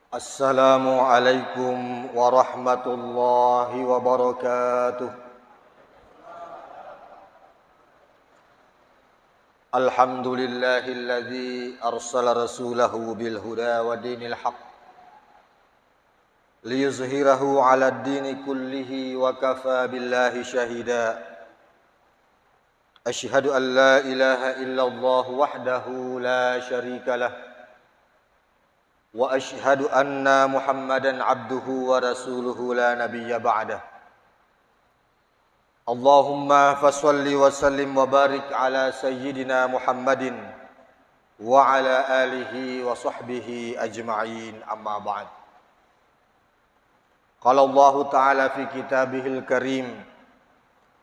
Assalamualaikum warahmatullahi wabarakatuh. Alhamdulillahilladzi arsala rasulahu bil huda wa dinil haqq liyuzhirahu 'alad dini kullihi wa kafa billahi shahida. Asyhadu an la ilaha illallah wahdahu la syarika lah wa asyhadu anna Muhammadan abduhu wa rasuluhu la nabiyya ba'dah. Allahumma fassalli wa sallim wa barik ala sayyidina Muhammadin wa ala alihi wa sahbihi ajma'in, amma ba'd. Qala Allah ta'ala fi kitabihil karim,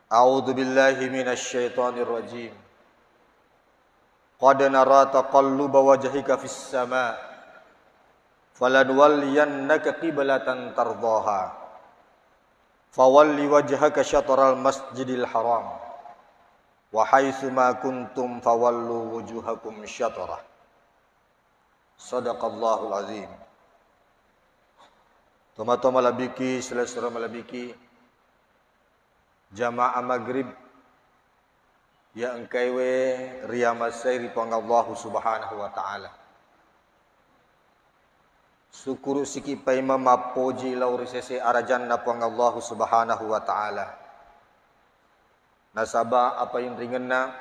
a'udzu billahi minasy syaithanir rajim. Qad nara taqalluba wajhika fis sama' falanwalliyannaka qiblatan tardaha fawalli wajhaka syatral masjidil haram wa haitsu ma kuntum fawallu wujuhakum syatrah. Sadaqallahul azim. Toma-toma labiki selesai malabiki jamaah maghrib ya engkaiwe riyamasai pang Allah subhanahu wa ta'ala. Syukuru siki paima mapoji lauri sese arajanna pang Allah subhanahu wa ta'ala. Nasaba apa yang ringenna,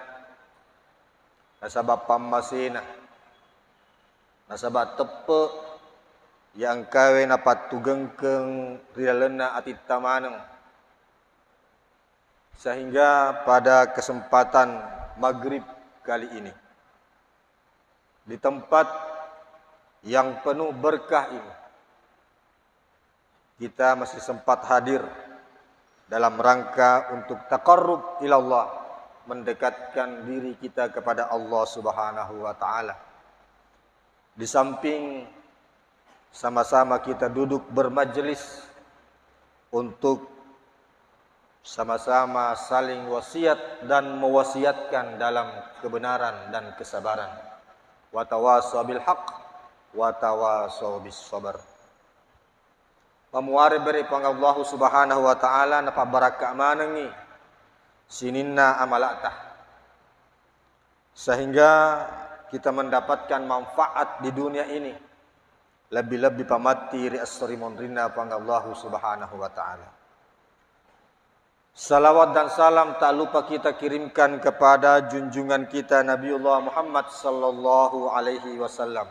nasaba pammasina, nasaba tepe yang kawe napat tugengkeng rilalena ati tamaneng. Sehingga pada kesempatan maghrib kali ini, di tempat yang penuh berkah ini, kita masih sempat hadir dalam rangka untuk taqarrub ilallah, mendekatkan diri kita kepada Allah subhanahu wa ta'ala. Di samping sama-sama kita duduk bermajlis untuk sama-sama saling wasiat dan mewasiatkan dalam kebenaran dan kesabaran. Wa tawassaw bil haqq wa tawassaw bis sabr. Pamuari beri pang Allah subhanahu wa ta'ala napa barakah manengi sininna amalatah, sehingga kita mendapatkan manfaat di dunia ini, lebih-lebih pamati ri asrimun rina pang Allah subhanahu wa ta'ala. Salawat dan salam tak lupa kita kirimkan kepada junjungan kita Nabiullah Muhammad sallallahu alaihi wasallam.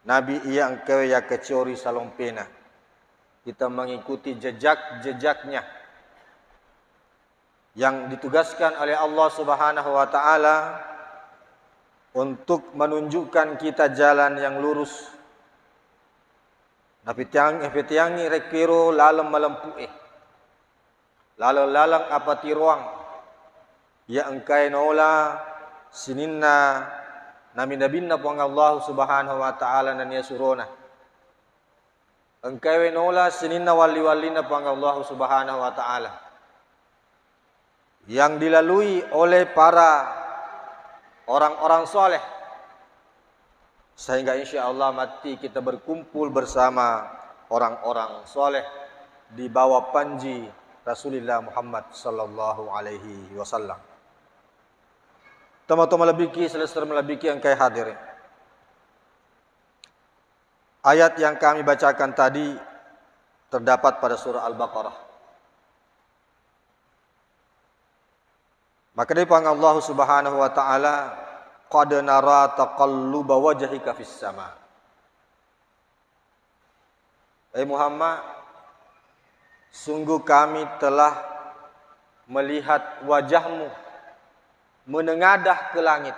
Nabi ia engkau ya kecori salompena. Kita mengikuti jejak-jejaknya yang ditugaskan oleh Allah subhanahu wa ta'ala untuk menunjukkan kita jalan yang lurus. Nabi tiangi rekiro lalem melempuih. Lalang apa tiruang ya engkai nola sininna nami nabinna puang Allah subhanahu wa ta'ala nan yasurona engkai nola sininna wali-walina puang Allah subhanahu wa ta'ala yang dilalui oleh para orang-orang soleh, sehingga insya Allah mati kita berkumpul bersama orang-orang soleh di bawah panji Rasulullah Muhammad sallallahu alaihi wasallam. Teman-teman lebiki selesai melebiki engkai hadir. Ayat yang kami bacakan tadi terdapat pada surah Al-Baqarah. Maka dari pang Allah subhanahu wa ta'ala, qad nara taqalluba wajhika fis sama. Muhammad, sungguh kami telah melihat wajahmu menengadah ke langit.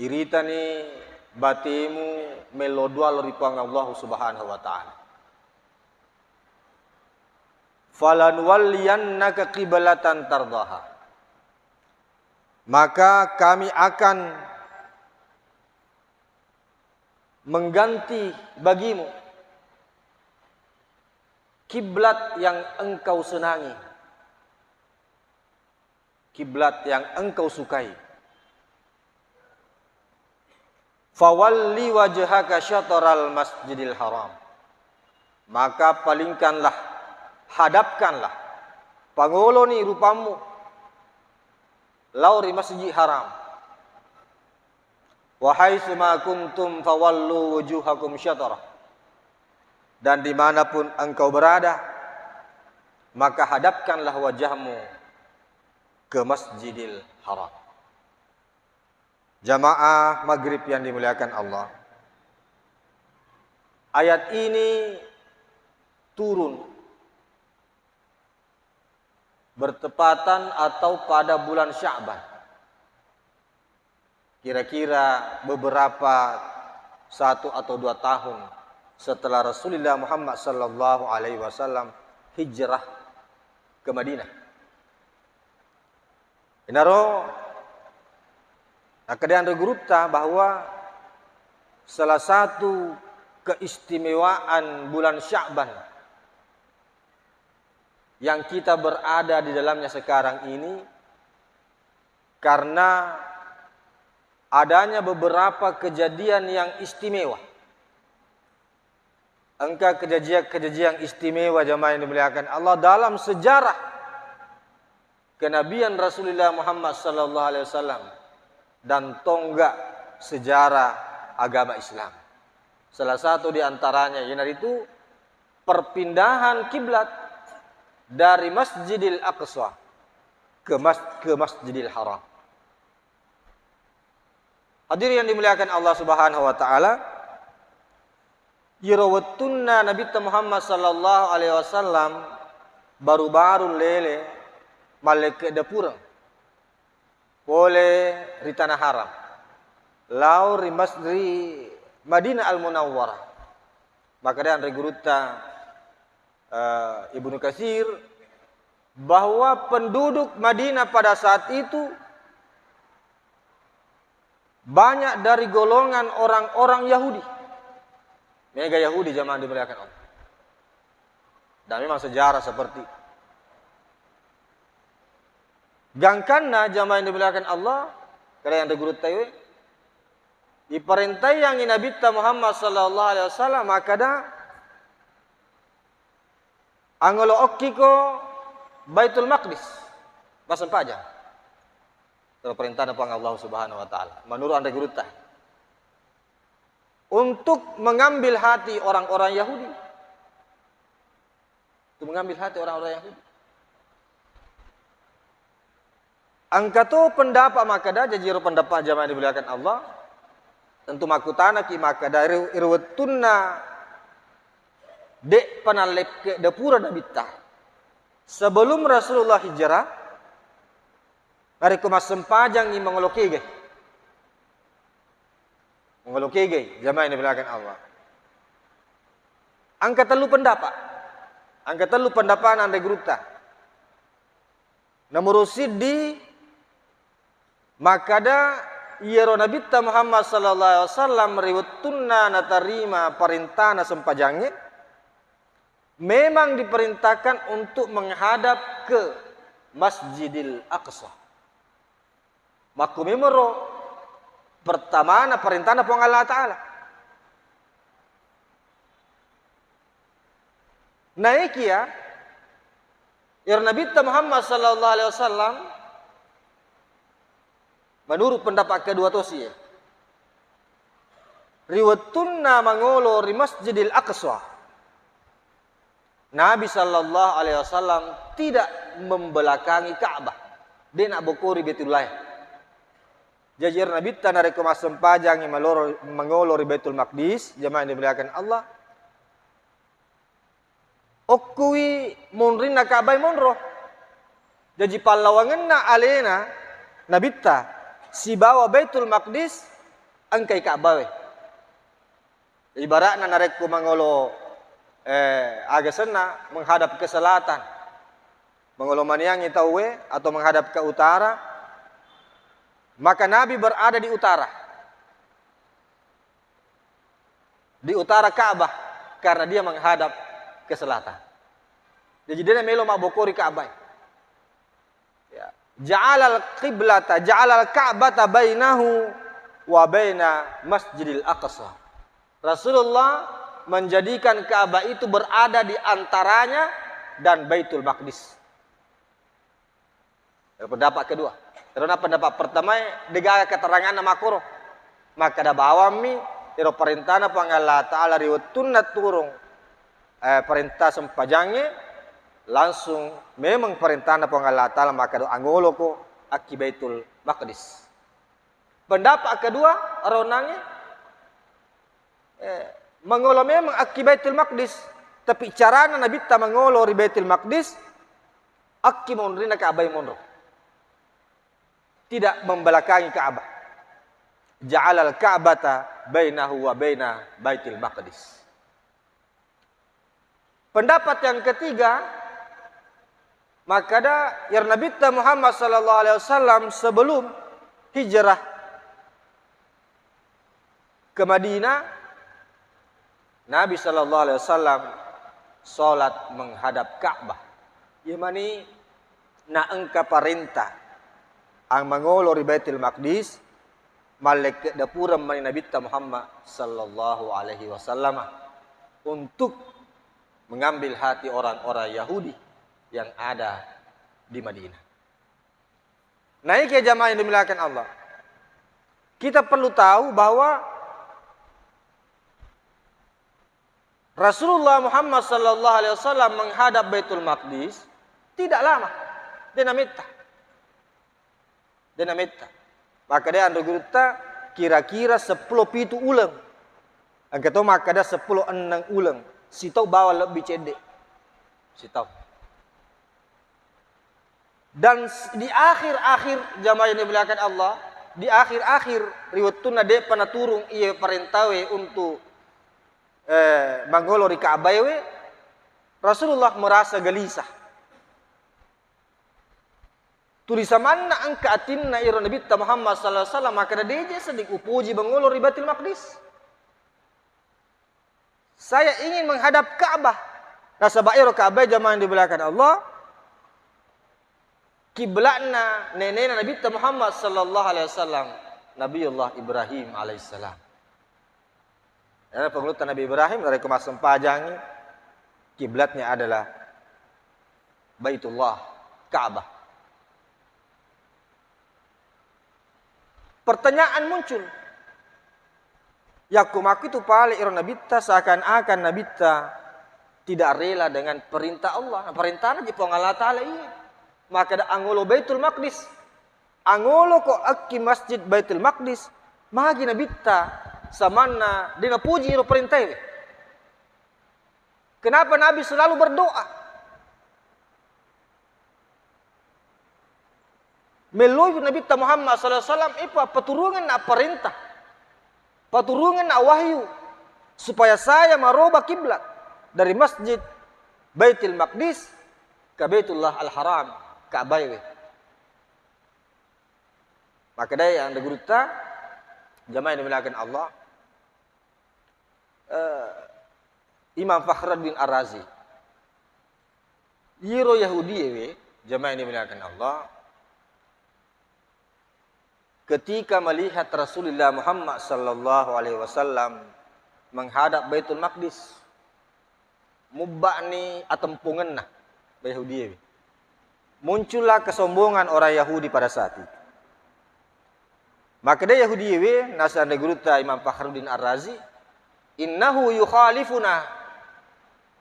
Iritani batimu melodua loripang Allah subhanahu wa ta'ala. Falanwalliyannaka qiblatan tardaha. Maka kami akan mengganti bagimu kiblat yang engkau senangi, kiblat yang engkau sukai. Fawalli wajhaka syatral masjidil haram. Maka palingkanlah, hadapkanlah, pangoloni rupamu lauri masjid haram. Wa haitsu ma kuntum fawallu wujuhakum syatrah. Dan dimanapun engkau berada, maka hadapkanlah wajahmu ke Masjidil Haram. Jamaah maghrib yang dimuliakan Allah. Ayat ini turun bertepatan atau pada bulan Sya'ban. Kira-kira beberapa 1 atau 2 tahun setelah Rasulullah Muhammad sallallahu alaihi wasallam hijrah ke Madinah. Inaro keadaan regurupta bahwa salah satu keistimewaan bulan Sya'ban yang kita berada di dalamnya sekarang ini karena adanya beberapa kejadian yang istimewa. Engkau kejadian istimewa jamaah yang dimuliakan Allah dalam sejarah kenabian Rasulullah Muhammad sallallahu alaihi wasallam dan tonggak sejarah agama Islam. Salah satu di antaranya yaitu perpindahan kiblat dari Masjidil Aqsa ke Masjidil Haram. Hadirin yang dimuliakan Allah Subhanahu wa taala, yirawattunna Nabi Muhammad sallallahu alaihi wasallam baru-baru lele malaikat dapurang boleh di tanah haram lau di Masjid Madinah Al-Munawwarah. Maka dan reguruta Ibnu Katsir bahwa penduduk Madinah pada saat itu banyak dari golongan orang-orang Yahudi. Mega Yahudi jamaah dimuliakan Allah. Dan memang sejarah seperti itu. Gangkanna jamaah yang dimuliakan Allah, kalian regurut tayo. Diperintah yang Nabi Muhammad sallallahu alaihi wasallam makada angolo okkiko Baitul Maqdis. Pasang pajang. Perintah dari Allah Subhanahu wa taala. Menurut anda regurutah untuk mengambil hati orang-orang Yahudi. Untuk mengambil hati orang-orang Yahudi. Angkato pendapat makada jajiro pendapat jamaah dimuliakan Allah. Tentu makutana ki makada irwattunna dek panalep ke dapura dabita. Sebelum Rasulullah hijrah, hari kemas sempajang ni mengolokege. Mengolokege jamaah yang dimuliakan Allah. Angka telu pendapat. Angka telu pendapat anda grupta. Namurusid di makada yero Nabi Muhammad sallallahu alaihi wasallam riwattunna natarima perintahna sempajangnya memang diperintahkan untuk menghadap ke Masjidil Aqsa. Maku memoro pertama na perintahna pong Allah Ta'ala. Naik ya Nabi Muhammad sallallahu alaihi wasallam menurut pendapat kedua tosi riwattunna mangolo di Masjidil Aqsa. Nabi sallallahu alaihi wasallam tidak membelakangi Ka'bah. Dia nak bokori Baitullah. Jajir Nabi tanah rekomas sempajang yang mangolo di Baitul Maqdis, jamaah yang dimuliakan Allah. Okui munrin na Ka'bah monro. Jadi pahlawangan na alena Nabita si bawa Baitul Maqdis angkai Ka'bah. Ibaratnya narek ko mangolo agasana menghadap ke selatan. Mangolo maniang itawe atau menghadap ke utara. Maka Nabi berada di utara. Di utara Ka'bah karena dia menghadap ke selatan. Jadi dia melo mabokori Ka'bah. Ya. Ja'alal qiblata, ja'alal Ka'bata bainahu wa baina Masjidil Aqsa. Rasulullah menjadikan Ka'bah itu berada di antaranya dan Baitul Maqdis. Pendapat kedua. Karena pendapat pertama dega keterangan nama kuro. Maka da bawami iro perintahna pangalla ta'ala riwattunna turung perintah sempajangnya langsung memang perintahna pangalla ta'ala maka do angolo ko aki Baitul Maqdis. Pendapat kedua ronangnya mengolo memang aki Baitul Maqdis, tapi carana Nabi ta mengolo ri Baitul Maqdis aki mondrina Ka'bah mondro. Tidak membelakangi Ka'bah. Ja'alal Ka'bata bainahu wa baina Baitul Maqdis. Pendapat yang ketiga, maka ada yang Nabi Muhammad sallallahu alaihi wasallam sebelum hijrah ke Madinah, Nabi sallallahu alaihi wasallam salat menghadap Ka'bah. Yamani na engka perintah ang mangolo ri Baitul Maqdis malek dapura man Nabi Muhammad sallallahu alaihi wasallam untuk mengambil hati orang-orang Yahudi yang ada di Madinah. Naik ya jamaah yang dimuliakan Allah. Kita perlu tahu bahwa Rasulullah Muhammad sallallahu alaihi wasallam menghadap Baitul Maqdis tidak lama. Dinamita. Maka dia anda guruta kira-kira 10 pitu ulang. Angka tu maka dia 10 enang ulang. Si tahu bawa lebih cedek. Si tahu. Dan di akhir-akhir jamaah yang dimuliakan Allah, di akhir-akhir riwayatuna de pana turung ia perintawe untuk mangolo ri Ka'bah we, Rasulullah merasa gelisah. Tulisan mana angka atinna ira Nabi Muhammad sallallahu alaihi wasallam maka deje sedik upuji mangolo ri Baitul Maqdis. Saya ingin menghadap Ka'bah. Nasabairo Ka'bah jamaah yang dimuliakan Allah. Kiblatna nenekna Nabi Muhammad sallallahu alaihi wasallam, Nabiullah Ibrahim alaihissalam. Ya, pengelutan Nabi Ibrahim dari kemasan pajangi kiblatnya adalah Baitullah, Ka'bah. Pertanyaan muncul. Yakumaku itu pale iro nabita seakan-akan nabita tidak rela dengan perintah Allah. Perintahnya di Allah Ta'ala iya. Maka da angolo Baitul Maqdis. Angolo ko aki masjid Baitul Maqdis. Magi nabita samana dina puji iro perintah ini. Kenapa Nabi selalu berdoa? Melalui Nabi Muhammad SAW itu perturungan na perintah, perturungan na wahyu supaya saya merubah kiblat dari masjid Baitul Maqdis ke Baitullah Al-Haram, Ka'bah. Maka dia yang diguruta jamaah yang dimuliakan Allah, Imam Fakhruddin Ar-Razi, yiro Yahudi jamaah yang dimuliakan Allah. Ketika melihat Rasulullah Muhammad sallallahu alaihi wasallam menghadap Baitul Maqdis, mubba'ni atempungenna Yahudi. Muncullah kesombongan orang Yahudi pada saat itu. Maka dia Yahudi nasa guruta Imam Fakhruddin Ar-Razi, innahu yukhalifuna.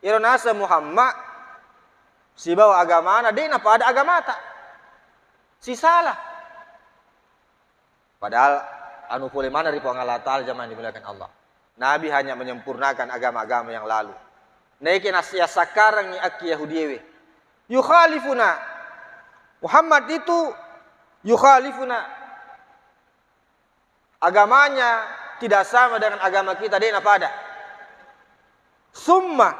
Iro nasa Muhammad si bawa agama na dia napa ada agama tak? Si salah. Padahal anu boleh mana di Allah Ta'ala zaman dimuliakan Allah. Nabi hanya menyempurnakan agama-agama yang lalu. Naikin asia sakarang ni aki Yahudiwe. Yukhalifuna. Muhammad itu yukhalifuna. Agamanya tidak sama dengan agama kita. Dia apa ada? Summa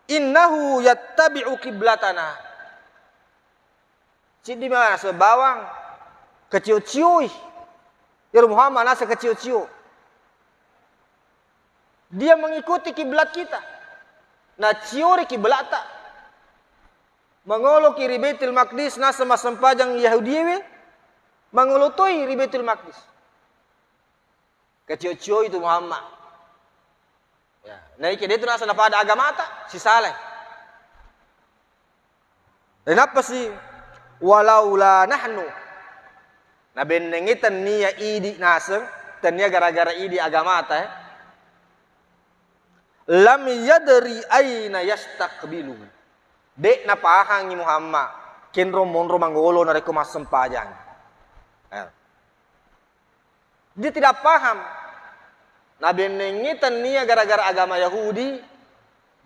innahu yattabi'u kiblatana. Cidi mana sebawang keciu-ciui. Ya Muhammad nasa kecil-kecil. Dia mengikuti kiblat kita. Na ciori kiblat tak. Mangolo kiri Baitul Maqdis nasa masempajang Yahudiwe. Mangolo toi ri Baitul Maqdis. Kecio-cio itu Muhammad. Ya, naik dia itu nasa pada agama tak si saleh. Kenapa sih? Walaula nahnu. Na benengitan niya idi naseng, tania gara-gara idi agama ta. Lam yadri aina yastaqbilu. Dek na pahang ni Muhammad. Kenro monro mangolo na reko masempajang. Dia tidak paham. Nabi nengitan niya gara-gara agama Yahudi,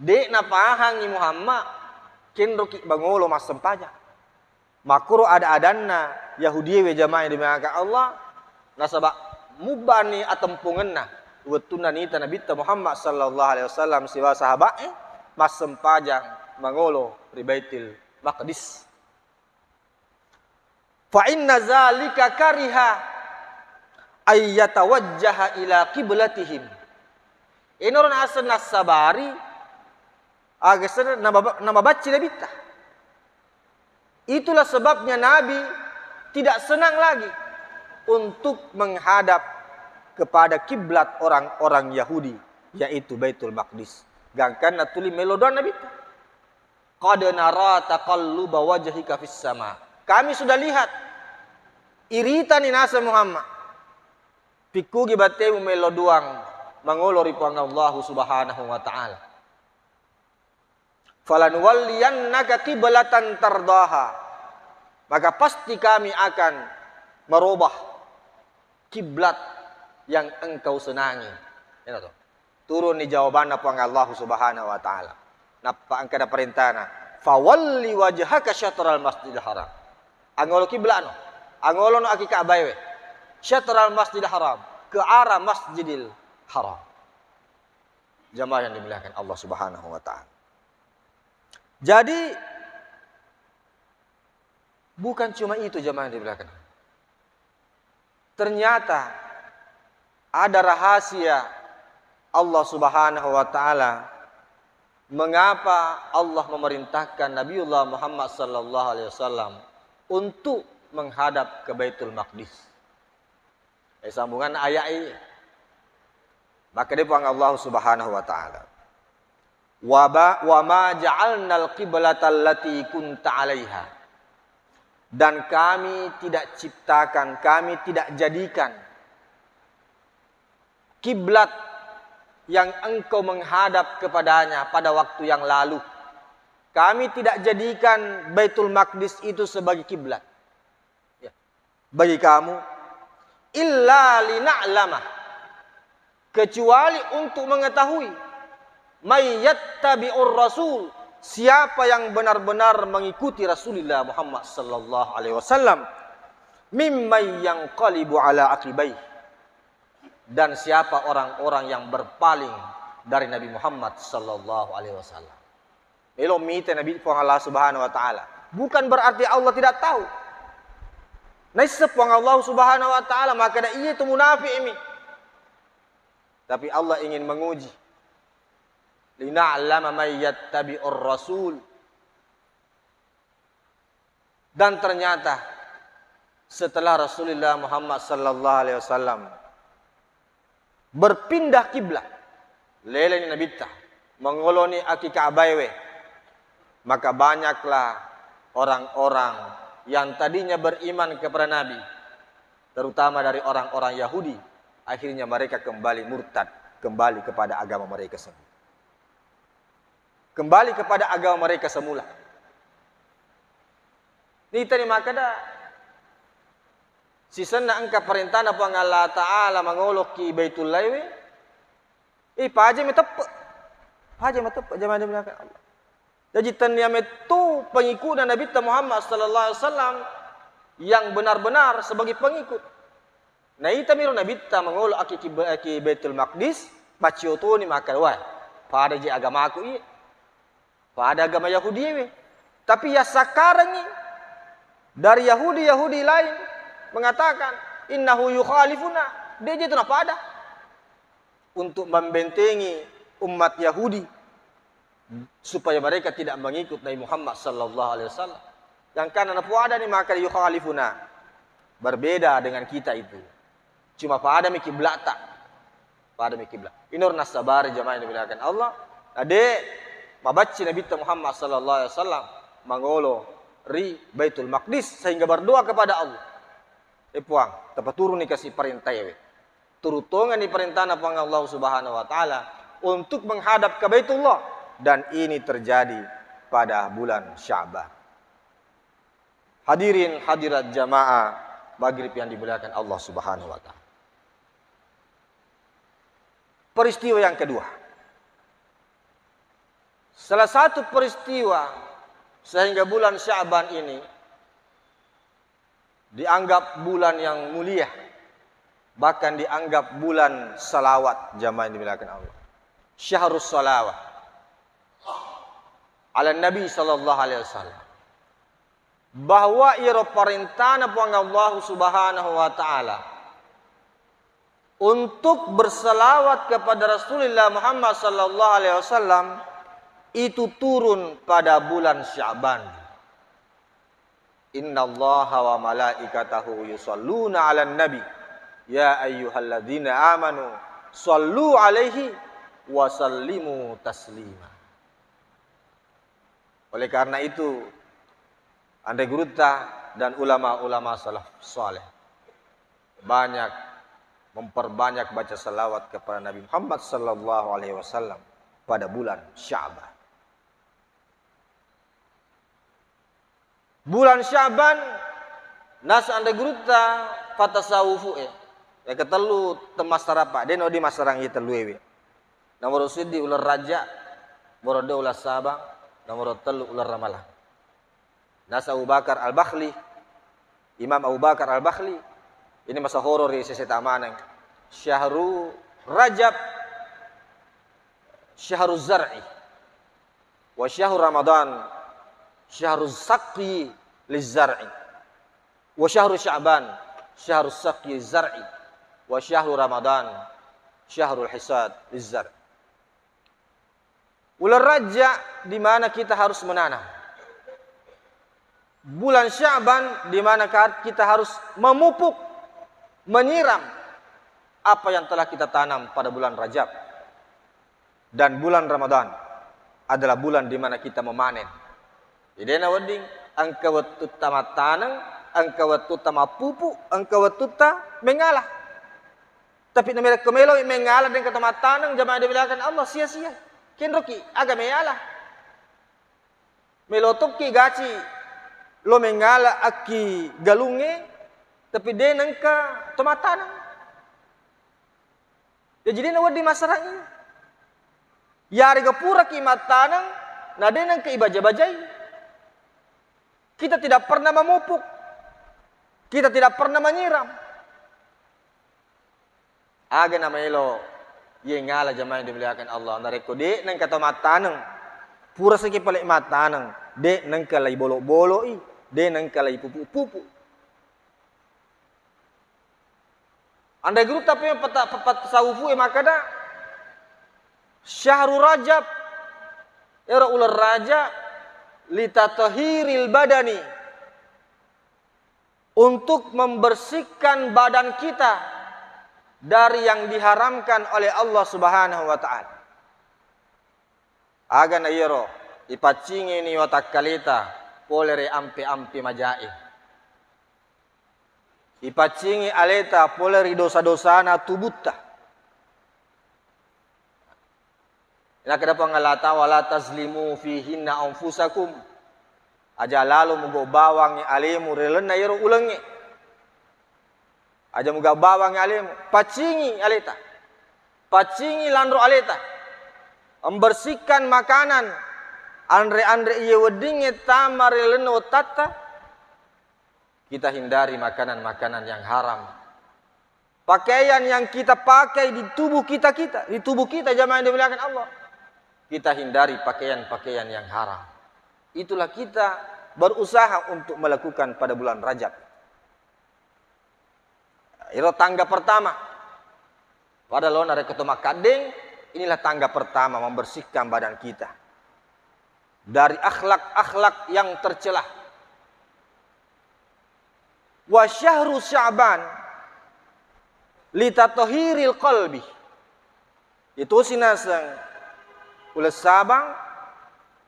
dek na pahang ni Muhammad, kenro ki bangolo mas sempajang. Makuro ada adanna Yahudi we jamaah dimaka Allah, nasabak mubani atempungenna, wetuna nita Nabi Muhammad sallallahu alaihi wasallam siwa sahabat mas sempajang mangolo ribaitil maqdis. Fa inna zalika kariha ayyatawajjaha ila qiblatihim. Inoron asan nasabari agasana nababaci nabita. Itulah sebabnya Nabi tidak senang lagi untuk menghadap kepada kiblat orang-orang Yahudi, yaitu Baitul Maqdis. Gangkan natuli melodon nabita. Qad nara taqalluba wajhika fis sama. Kami sudah lihat iritan ni nasa Muhammad. Piku gibatemu meloduang mangolori pang Allah Subhanahu wa taala. Falanwalliyannaka qiblatan tardaha. Maka pasti kami akan merubah kiblat yang engkau senangi. Ina to. Turun ni jawaban pang Allah Subhanahu wa taala. Napa angkada perintahna? Fawalli wajhaka syatral masjidil haram. Angolo kiblat no. Angolo no aki Ka'bah we. Syatral Masjidil Haram, ke arah Masjidil Haram. Jamaah yang dimuliakan Allah Subhanahu wa taala. Jadi bukan cuma itu jamaah yang dimuliakan. Ternyata ada rahasia Allah Subhanahu wa taala mengapa Allah memerintahkan Nabiullah Muhammad sallallahu alaihi wasallam untuk menghadap ke Baitul Maqdis. Sambungan ayat ini. Maka dia panggil Allah Subhanahu wa taala. Wa ma ja'alnal qiblata allati kunta 'alaiha. Dan kami tidak ciptakan, kami tidak jadikan kiblat yang engkau menghadap kepadanya pada waktu yang lalu. Kami tidak jadikan Baitul Maqdis itu sebagai kiblat. Ya. Bagi kamu illa lina'lama, kecuali untuk mengetahui may yattabi'ur rasul, siapa yang benar-benar mengikuti Rasulullah Muhammad sallallahu alaihi wasallam, mimman yanqalibu ala aqibai, dan siapa orang-orang yang berpaling dari Nabi Muhammad sallallahu alaihi wasallam. Elo mite Nabi Allah Subhanahu wa taala. Bukan berarti Allah tidak tahu. Naisap wang Allah Subhanahu wa taala maka da iya itu munafik ini. Tapi Allah ingin menguji. Lina'lama may yattabi'ur rasul. Dan ternyata setelah Rasulullah Muhammad sallallahu alaihi wasallam berpindah kiblat, leleni nabita mengoloni aki Ka'bah, maka banyaklah orang-orang yang tadinya beriman kepada Nabi, terutama dari orang-orang Yahudi, akhirnya mereka kembali murtad, kembali kepada agama mereka semula. Kembali kepada agama mereka semula. Ni tadi makada sisana angka perintah na pang Allah Ta'ala mangolok ki Baitul Laiwi. Paje metep. Paje metep jamaah dimulakan Allah. Jadi tanya itu pengikut Nabi Muhammad sallallahu alaihi wasallam yang benar-benar sebagai pengikut. Nah ita miro Nabi mangolo aki Baitul Maqdis bacio tu ni maka wah pada je agama aku ini. Pada agama Yahudi ini. Tapi ya sekarang ini dari Yahudi lain mengatakan innahu yukhalifuna. Dia je tu apa ada untuk membentengi umat Yahudi supaya mereka tidak mengikut Nabi Muhammad sallallahu alaihi wasallam. Yang kan anak puada ni maka yukhalifuna. Berbeda dengan kita itu. Cuma pada mi kiblat tak. pada kiblat. Inur nasabari jamaah yang dimuliakan Allah. Ade mabaci Nabi Muhammad sallallahu alaihi wasallam mangolo ri Baitul Maqdis sehingga berdoa kepada Allah. Puang, tepat turun dikasih perintah ya. Turutongan di perintah Allah Subhanahu wa taala untuk menghadap ke Baitullah dan ini terjadi pada bulan Sya'ban. Hadirin hadirat jamaah maghrib yang dimuliakan Allah Subhanahu wa taala. Peristiwa yang kedua. Salah satu peristiwa sehingga bulan Sya'ban ini dianggap bulan yang mulia, bahkan dianggap bulan salawat jamaah yang dimuliakan Allah. Syahrus salawat ala Nabi sallallahu alaihi wasallam. Bahwa iro perintah Allah Subhanahu wa taala untuk berselawat kepada Rasulullah Muhammad sallallahu alaihi wasallam itu turun pada bulan Sya'ban. Innallaha wa malaikatahu yusholluna 'alan nabi ya ayyuhalladzina amanu shollu 'alaihi wa sallimu taslima. Oleh karena itu Andai Guruta dan ulama-ulama salaf saleh banyak memperbanyak baca salawat kepada Nabi Muhammad sallallahu alaihi wasallam pada bulan Sya'ban. Bulan Sya'ban nas Andai Guruta fatasawufu ya ketelu temas tarapa deno di masarang ieu telu we. Nomor sidi ular raja, nomor 2 ular sabang, nomor 3 ular ramalah. Nas Abu Bakar Al-Bakhli, Imam Abu Bakar Al-Bakhli, ini masa horor di sisi tamanang. Syahru Rajab, Syahru Zar'i, wa Syahru Ramadan, Syahru Saqi Liz-Zar'i, wa Syahru Sya'ban, Syahru Saqi Liz-Zar'i, wa Syahru Ramadan, Syahru Hisad Liz-Zar'i. Bulan Rajab di mana kita harus menanam. Bulan Sya'ban di mana kita harus memupuk, menyiram apa yang telah kita tanam pada bulan Rajab. Dan bulan Ramadan adalah bulan di mana kita memanen. Jadi na wedding angka waktu tamatanang, angka waktu tamapupu, angka waktu mengalah. Tapi namanya kemelo mengalah dengan tamatanang jamaah dibilangkan Allah sia-sia. Kinroki aga mengalah. Melotok ki gaci lo mengala aki galunge tapi dia nangka tomatanang. Ya jadi na wadi masyarakat ini. Yari gapura ki matanang na dia nangka ibaja-bajai. Kita tidak pernah memupuk. Kita tidak pernah menyiram. Aga na melo ye ngala jamaah yang dimuliakan Allah. Nareko de nangka tomatanang. Pura seki palik matanang. De nangka lai bolok-bolok de nangka lai pupu-pupu. Andai guru tapi papat sawufu makada Syahrul Rajab era ular raja litatahiril badani untuk membersihkan badan kita dari yang diharamkan oleh Allah Subhanahu wa taala. Aga na yero ipacingi ni watak kalita polere ampi-ampi majai. Ipacingi aleta poleri dosa-dosana tubutta. Ina kada pangalata wala tazlimu fihinna anfusakum. Aja lalu mugo bawang alimu relen na yero ulangi. Aja muga bawang alimu pacingi aleta. Pacingi landro aleta. Membersihkan makanan andre-andre iye wedinge tamarelen otata. Kita hindari makanan-makanan yang haram. Pakaian yang kita pakai di tubuh kita, di tubuh kita jamaah yang dimuliakan Allah. Kita hindari pakaian-pakaian yang haram. Itulah kita berusaha untuk melakukan pada bulan Rajab. Itu tangga pertama. Pada lona reketoma kadeng, inilah tangga pertama membersihkan badan kita dari akhlak-akhlak yang tercelah. Wa syahru Sya'ban litatahhiril qalbi Itu sinasang ulas sabang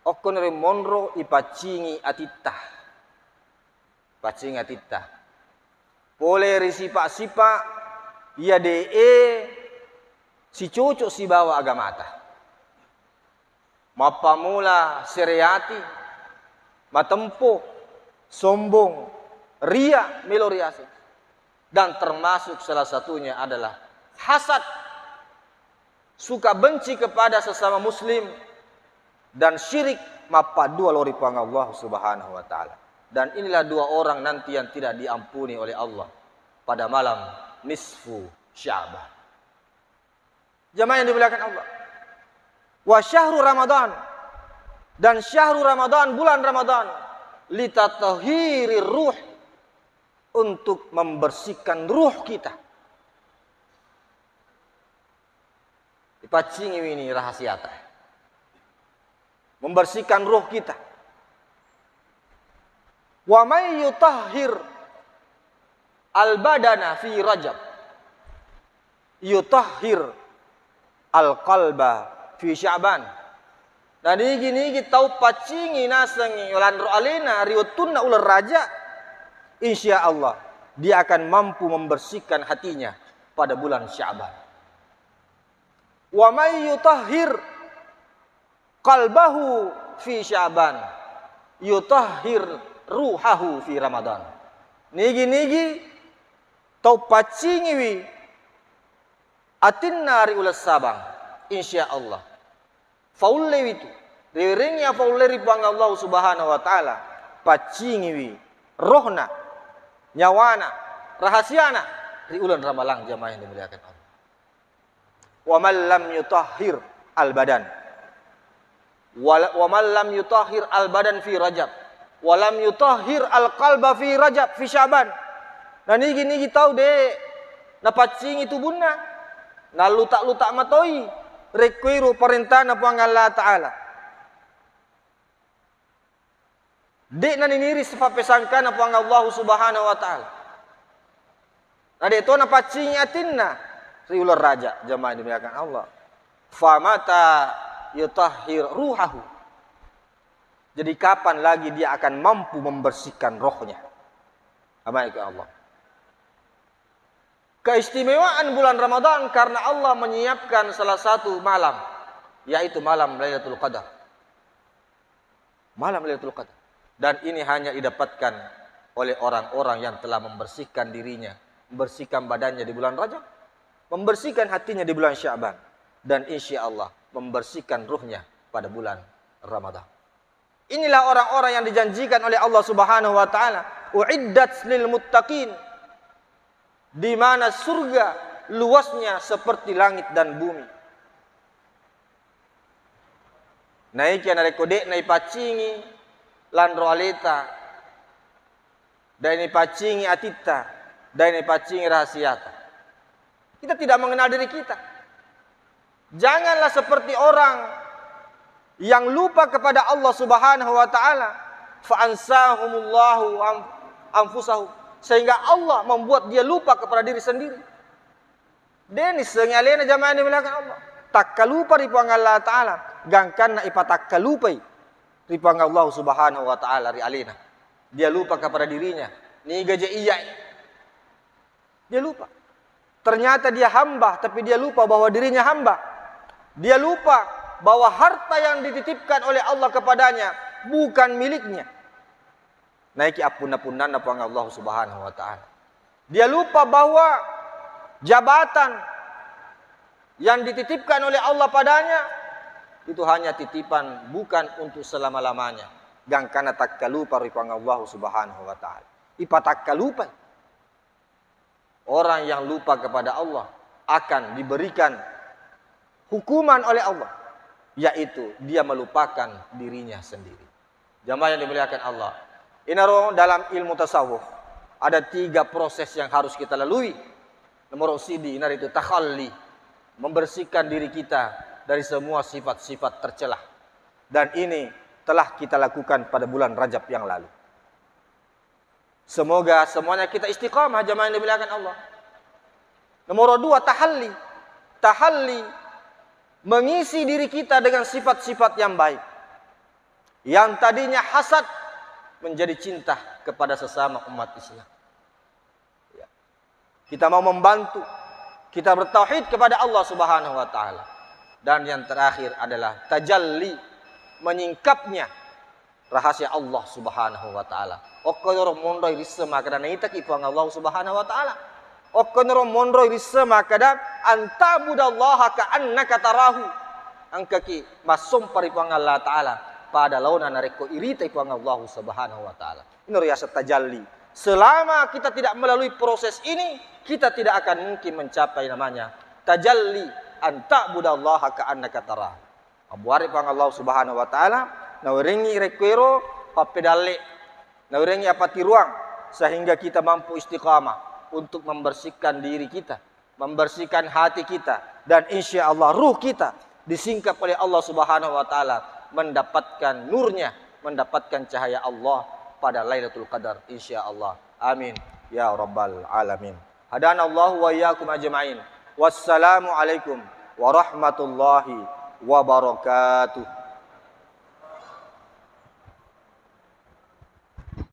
okon remonro ipacingi atita. Pacingi atita. Pole risipa-sipa ia si cucu si bawa agamata. Mapamula sereati, matempo, sombong, ria, meloriasi. Dan termasuk salah satunya adalah hasad. Suka benci kepada sesama muslim dan syirik mapadu alori pang Allah Subhanahu wa taala. Dan inilah dua orang nanti yang tidak diampuni oleh Allah pada malam nisfu Sya'ban. Jamaah yang dimuliakan Allah. Wa syahru Ramadan, dan syahru Ramadan, bulan Ramadan, litatahhiri ruh, untuk membersihkan ruh kita. Dipacingi ini rahasia ta. Membersihkan ruh kita. Wa may yutahhir al-badana fi Rajab yutahhir al-qalba fi Sya'ban. Dan ini tau pacingi nasangi ulan alena riutunna ular raja, insya Allah dia akan mampu membersihkan hatinya pada bulan Sya'ban. Wa may yutahhir qalbahu fi Sya'ban yutahhir ruhahu fi Ramadan. Nigi tau pacingi wi atinna ri ulas sabang, insya Allah faulle itu ringnya faulle ri pang Allah Subhanahu wa taala pacingi wi rohna nyawana rahasiana ri ulan ramalang jamaah yang dimuliakan Allah. Wa man lam yutahhir al badan wa man lam yutahhir al badan fi Rajab wa lam yutahhir al qalba fi Rajab fi Sya'ban. Nah nigi tahu deh napacingi tubunna na lutak matoi requiru perintah na puang Allah taala. Dek na niniri sifat pesangka na puang Allah Subhanahu wa taala. Nah itu napacingi atinna riular raja jamaah dimuliakan Allah. Famata yutahhir ruhahu. Jadi kapan lagi dia akan mampu membersihkan rohnya? Amin ya Allah. Keistimewaan bulan Ramadan karena Allah menyiapkan salah satu malam, yaitu malam Lailatul Qadar. Malam Lailatul Qadar. Dan ini hanya didapatkan oleh orang-orang yang telah membersihkan dirinya, membersihkan badannya di bulan Rajab, membersihkan hatinya di bulan Sya'ban, dan insya Allah membersihkan ruhnya pada bulan Ramadan. Inilah orang-orang yang dijanjikan oleh Allah Subhanahu wa taala, uiddat lil muttaqin, di mana surga luasnya seperti langit dan bumi. Naik yang ada kode naik pacingi landro aleta, dan ini pacingi atita, dan ini pacingi rahasiata. Kita tidak mengenal diri kita. Janganlah seperti orang yang lupa kepada Allah Subhanahu wa taala, fa ansahumullahu anfusahum, sehingga Allah membuat dia lupa kepada diri sendiri. Denis sengalena jamaah dimuliakan Allah. Takkalupa ri pang Allah taala, gangkan na ipatakkalupai ri pang Allah Subhanahu wa taala ri alina. Dia lupa kepada dirinya. Ni gaje iya. Dia lupa. Ternyata dia hamba, tapi dia lupa bahwa dirinya hamba. Dia lupa bahwa harta yang dititipkan oleh Allah kepadanya bukan miliknya. Naiki apun-apunan apa Allah Subhanahu wa taala. Dia lupa bahwa jabatan yang dititipkan oleh Allah padanya itu hanya titipan, bukan untuk selama-lamanya. Gangkana takkalupa ripang Allah Subhanahu wa taala. Ipatakkalupa. Orang yang lupa kepada Allah akan diberikan hukuman oleh Allah, yaitu dia melupakan dirinya sendiri. Jamaah yang dimuliakan Allah, inaro dalam ilmu tasawuf ada 3 proses yang harus kita lalui. Nomor sidi inar itu takhalli, membersihkan diri kita dari semua sifat-sifat tercelah, dan ini telah kita lakukan pada bulan Rajab yang lalu. Semoga semuanya kita istiqamah jamaah yang dimuliakan Allah. Nomor 2 tahalli. Tahalli mengisi diri kita dengan sifat-sifat yang baik. Yang tadinya hasad menjadi cinta kepada sesama umat Islam. Ya. Kita mau membantu, kita bertauhid kepada Allah Subhanahu wa taala. Dan yang terakhir adalah tajalli, menyingkapnya rahasia Allah Subhanahu wa taala. Okonoro mondoi risema kada naitak ipang Allah Subhanahu wa taala. Okonoro mondoi risema kada antabudallaha ka annaka tarahu. Angkaki masum paripang Allah taala pada launa nareko irita ipang Allah Subhanahu wa taala. Ini riasat tajalli. Selama kita tidak melalui proses ini, kita tidak akan mungkin mencapai namanya tajalli antabudallaha ka annaka tarahu. Abuari pang Allah Subhanahu wa taala naurengi requero papedale, naurengi apati ruang sehingga kita mampu istiqamah untuk membersihkan diri kita, membersihkan hati kita, dan insya Allah ruh kita disingkap oleh Allah Subhanahu wa taala mendapatkan nurnya, mendapatkan cahaya Allah pada Lailatul Qadar insya Allah. Amin ya rabbal alamin. Hadanallahu wa iyyakum ajma'in. Wassalamu alaikum warahmatullahi wabarakatuh.